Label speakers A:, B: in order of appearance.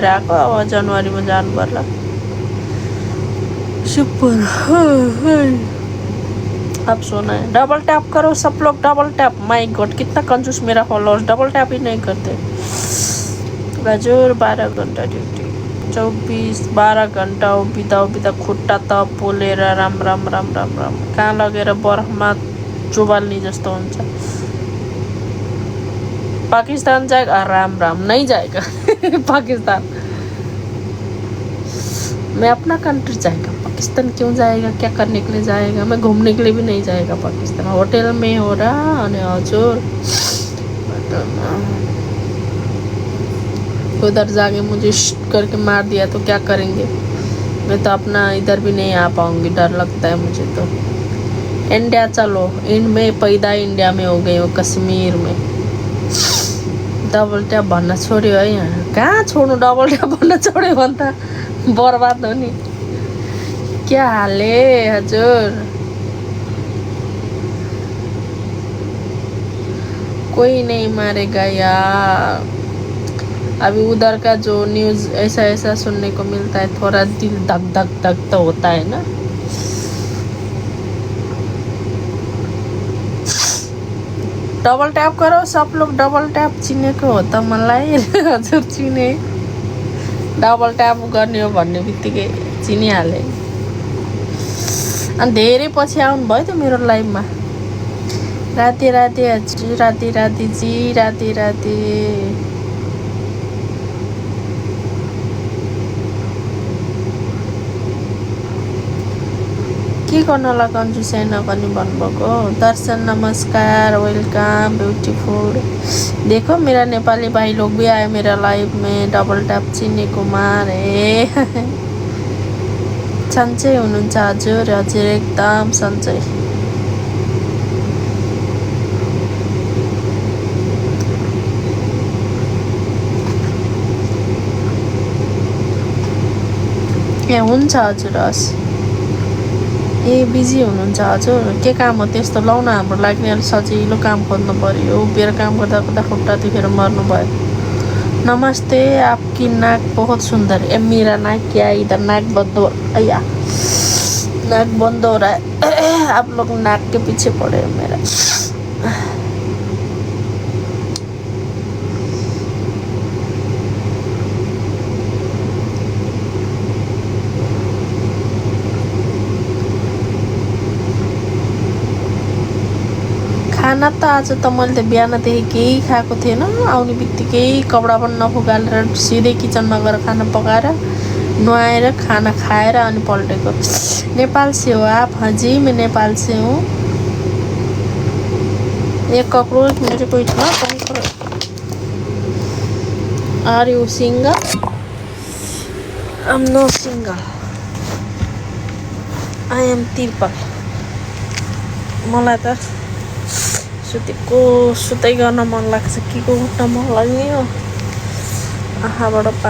A: भएर आएको अब जनवरीमा जानु पर्ला सुपर अब सोना है डबल टैप करो सब लोग डबल टैप माय गॉड कितना कंजूस मेरा फॉलोअर्स डबल टैप ही नहीं करते हजुर 12 घन्टा ड्युटी 12 घन्टा उभिँदा खुट्टा त पोलेर राम राम राम राम राम कहाँ लगेर बरफमा चुबाल्ने जस्तो हुन्छ पाकिस्तान जाएगा राम राम नहीं जाएगा पाकिस्तान मैं अपना कंट्री जाएगा पाकिस्तान क्यों जाएगा क्या करने के लिए जाएगा मैं घूमने के लिए भी नहीं जाएगा पाकिस्तान होटल में हो रहा अने हजुर उधर जाके मुझे करके मार दिया तो क्या करेंगे मैं तो अपना इधर भी नहीं आ पाऊंगी डर लगता है मुझे तो इंडिया चलो में पैदा इंडिया में हो गई हो कश्मीर में डबल ट्याप भन्न छोड्यो है यहाँ कहाँ छोड्नु डबल ट्याप भन्न छोड्यो भने त बर्बाद हो नि क्या हाल है हजुर कोई नहीं मारेगा यार अभी उधर का जो न्यूज़ ऐसा ऐसा सुनने को मिलता है थोड़ा दिल धक धक धक तो होता है ना डबल टैप करो सब लोग डबल टैप चिनेको हो त मलाई हजुर चिने डबल टैप गर्ने हो भन्ने बित्तिकै चिनिहाले अनि धेरै पछि आउनु भयो त मेरो लाइभमा राति राति हजुर राति राति जी राति राति के गर्नलाई कन्जुस छैन पनि भन्नुभएको दर्शन नमस्कार वेलकम ब्यूटीफुल देखो मेरा नेपाली भाई लोग भी आए मेरा लाइव में डबल टैप चिने कुमार ए सन्चै हुनुहुन्छ हजुर हजुर एकदम सन्चै ए हुन्छ हजुर हस् ए बिजी हुनुहुन्छ हजुर के काम हो त्यस्तो लाउन हाम्रो लागि अलि सजिलो काम खोज्नु पर्यो उभिएर काम गर्दा गर्दा खुट्टा दुखेर मर्नु भयो नमस्ते आपकी नाक बहुत सुंदर है मेरा नाक क्या इधर नाक बंद हो अया नाक बंद हो रहा है आप लोग नाक के पीछे पड़े मेरा खाना त आज त मैले त बिहानदेखि केही खाएको थिएन आउने बित्तिकै कपडा पनि नफुगालेर सिधै किचनमा गएर खाना पकाएर नुहाएर खाना खाएर अनि पल्टेको नेपाल से हो आप हाँ जी मैं नेपाल से हूँ ये कॉकरोच मेरे को इतना तंग कर are you single I am no single I am triple मलाई त सुतेको सुतै गर्न मन लाग्छ के को उठ्न मन लाग्ने हो आँखाबाट